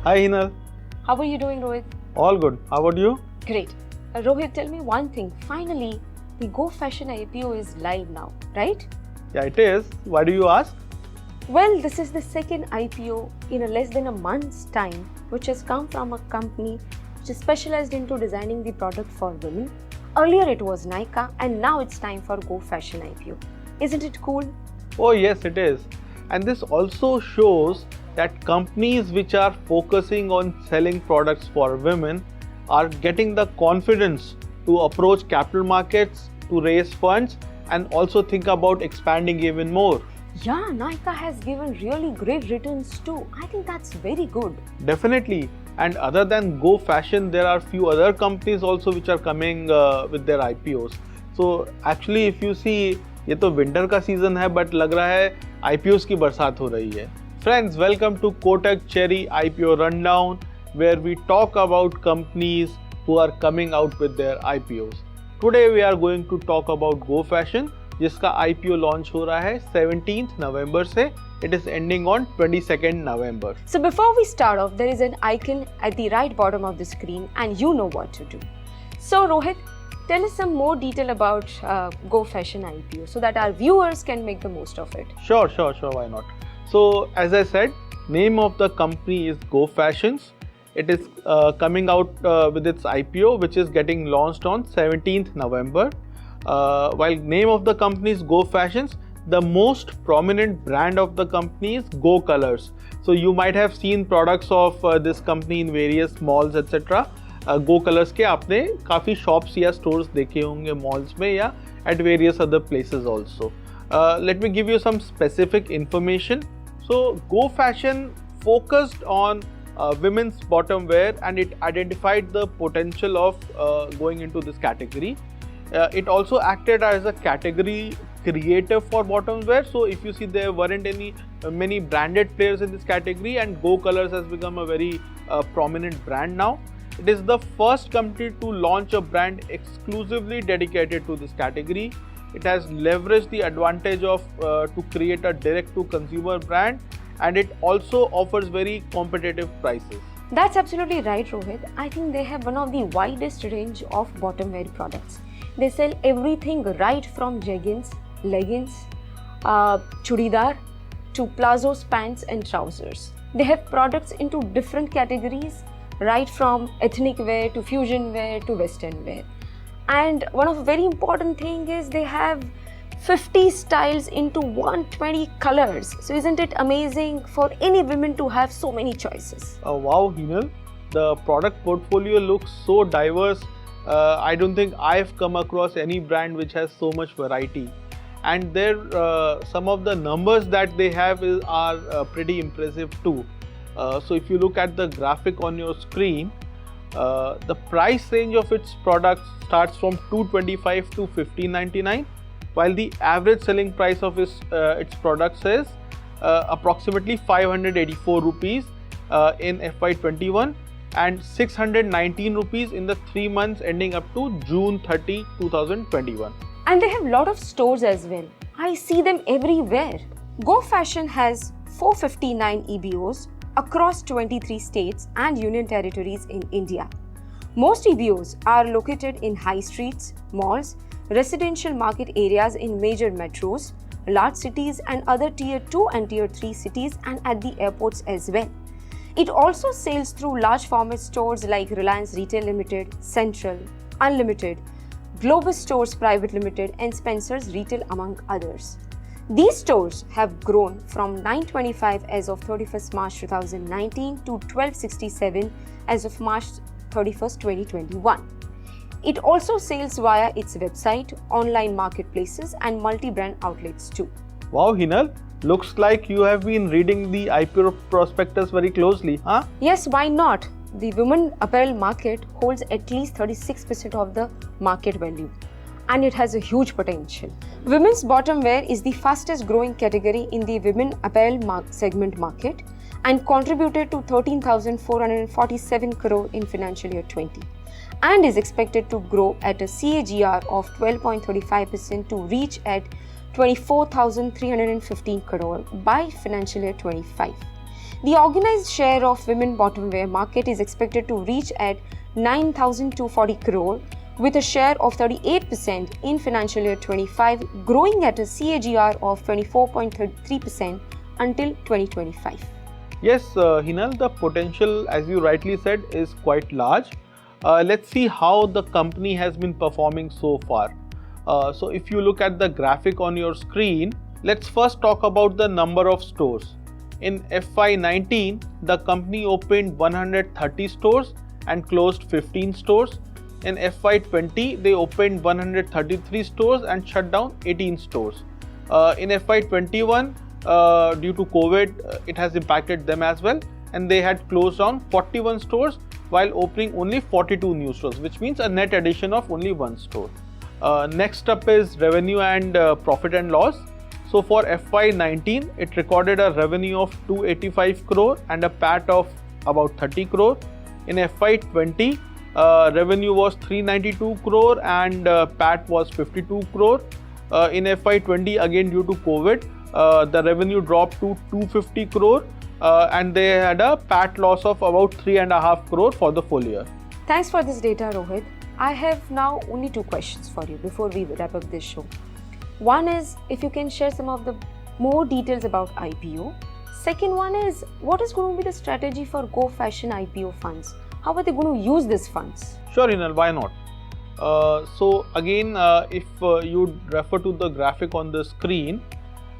Hi Hinal. How are you doing, Rohit? All good. How about you? Great. Rohit, tell me one thing. Finally, the Go Fashion IPO is live now, right? Yeah, it is. Why do you ask? Well, this is the second IPO in a less than a month's time, which has come from a company which is specialized into designing the product for women. Earlier it was Nykaa, and now it's time for Go Fashion IPO. Isn't it cool? Oh yes, it is. And this also shows that companies which are focusing on selling products for women are getting the confidence to approach capital markets to raise funds and also think about expanding even more. Yeah, Nykaa has given really great returns too. I think that's very good. Definitely. And other than Go Fashion, there are few other companies also which are coming with their IPOs. So actually, if you see, ये तो winter का season है but लग रहा है IPOs की बरसात हो रही है. Friends, welcome to Kotak Cherry IPO Rundown, where we talk about companies who are coming out with their IPOs. Today we are going to talk about Go Fashion, जिसका IPO launch हो रहा है 17th November से. It is ending on 22nd November. So before we start off, there is an icon at the right bottom of the screen and you know what to do. So Rohit, tell us some more detail about Go Fashion IPO so that our viewers can make the most of it. Sure, why not? So as I said, name of the company is Go Fashions. It is coming out with its IPO, which is getting launched on 17th November. While name of the company is Go Fashions, the most prominent brand of the company is Go Colors. So you might have seen products of this company in various malls, etc. Go Colors के आपने काफ़ी shops या stores देखे होंगे malls में या at various other places also. Let me give you some specific information. So Go Fashion focused on women's bottom wear and it identified the potential of going into this category. It also acted as a category creator for bottom wear. So if you see, there weren't many branded players in this category, and Go Colors has become a very prominent brand now. It is the first company to launch a brand exclusively dedicated to this category. It has leveraged the advantage of to create a direct-to-consumer brand, and it also offers very competitive prices. That's absolutely right, Rohit. I think they have one of the widest range of bottom wear products. They sell everything right from jeggings, leggings, chudidar to plazos, pants and trousers. They have products into different categories, right from ethnic wear to fusion wear to western wear. And one of the very important thing is they have 50 styles into 120 colors. So isn't it amazing for any women to have so many choices? Wow, Hinal, the product portfolio looks so diverse. I don't think I've come across any brand which has so much variety. And there, some of the numbers that they have are pretty impressive too. So if you look at the graphic on your screen, the price range of its products starts from $225 to $1599, while the average selling price of its products is approximately 584 rupees in FY21 and 619 rupees in the 3 months ending up to June 30, 2021. And they have a lot of stores as well. I see them everywhere. Go Fashion has 459 EBOs across 23 states and union territories in India. Most EBOs are located in high streets, malls, residential market areas in major metros, large cities and other tier 2 and tier 3 cities, and at the airports as well. It also sells through large format stores like Reliance Retail Limited, Central, Unlimited, Globus Stores Private Limited and Spencer's Retail among others. These stores have grown from 925 as of 31st March 2019 to 1267 as of March 31st, 2021. It also sells via its website, online marketplaces and multi-brand outlets too. Wow, Hinal, looks like you have been reading the IPO prospectus very closely, huh? Yes, why not? The women apparel market holds at least 36% of the market value and it has a huge potential. Women's bottom wear is the fastest growing category in the women apparel segment market and contributed to 13,447 crore in financial year 20 and is expected to grow at a CAGR of 12.35% to reach at 24,315 crore by financial year 25. The organized share of women bottom wear market is expected to reach at 9,240 crore with a share of 38% in financial year 25, growing at a CAGR of 24.33% until 2025. Yes, Hinal, the potential, as you rightly said, is quite large. Let's see how the company has been performing so far. So if you look at the graphic on your screen, let's first talk about the number of stores. In FY19, the company opened 130 stores and closed 15 stores. In FY20, they opened 133 stores and shut down 18 stores. In FY21, due to COVID, it has impacted them as well, and they had closed down 41 stores while opening only 42 new stores, which means a net addition of only one store. Next up is revenue and profit and loss. So for FY19, it recorded a revenue of 285 crore and a PAT of about 30 crore. In FY20, revenue was 392 crore and PAT was 52 crore. In FY20, again due to COVID, the revenue dropped to 250 crore and they had a PAT loss of about 3.5 crore for the full year. Thanks for this data, Rohit. I have now only two questions for you before we wrap up this show. One is if you can share some of the more details about IPO. Second one is what is going to be the strategy for Go Fashion IPO funds? How are they going to use these funds? Sure, Hinal, why not? So again, if you refer to the graphic on the screen,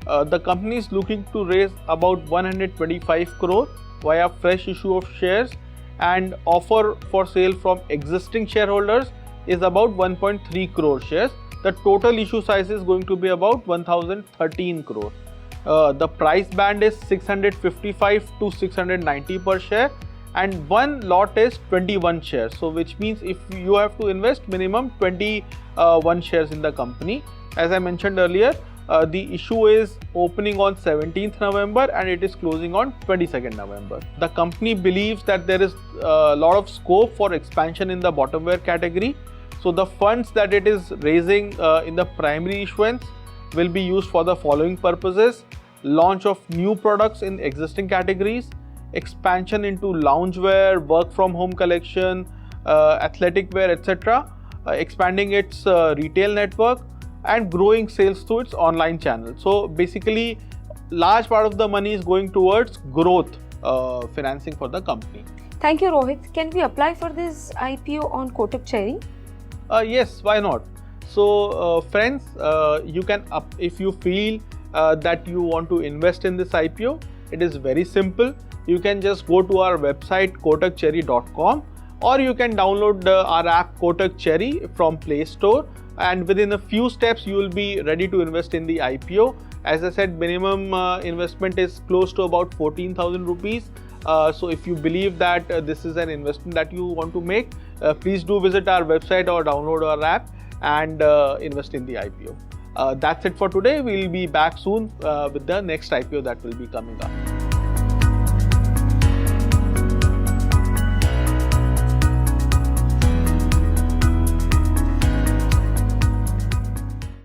the company is looking to raise about 125 crore via fresh issue of shares, and offer for sale from existing shareholders is about 1.3 crore shares. The total issue size is going to be about 1013 crore. The price band is 655 to 690 per share, and one lot is 21 shares. So which means if you have to invest minimum 21 shares in the company. As I mentioned earlier, the issue is opening on 17th November and it is closing on 22nd November. The company believes that there is a lot of scope for expansion in the bottom wear category. So the funds that it is raising in the primary issuance will be used for the following purposes: launch of new products in existing categories, expansion into loungewear, work from home collection, athletic wear, etc., expanding its retail network, and growing sales through its online channel. So basically, large part of the money is going towards growth financing for the company. Thank you, Rohit. Can we apply for this IPO on Kotak Cherry? Yes, why not? So friends, you can if you feel that you want to invest in this IPO, it is very simple. You can just go to our website kotakcherry.com, or you can download our app Kotak Cherry from Play Store, and within a few steps you will be ready to invest in the IPO. As I said, minimum investment is close to about 14,000 rupees. So if you believe that this is an investment that you want to make, please do visit our website or download our app and invest in the IPO. That's it for today. We'll be back soon with the next IPO that will be coming up.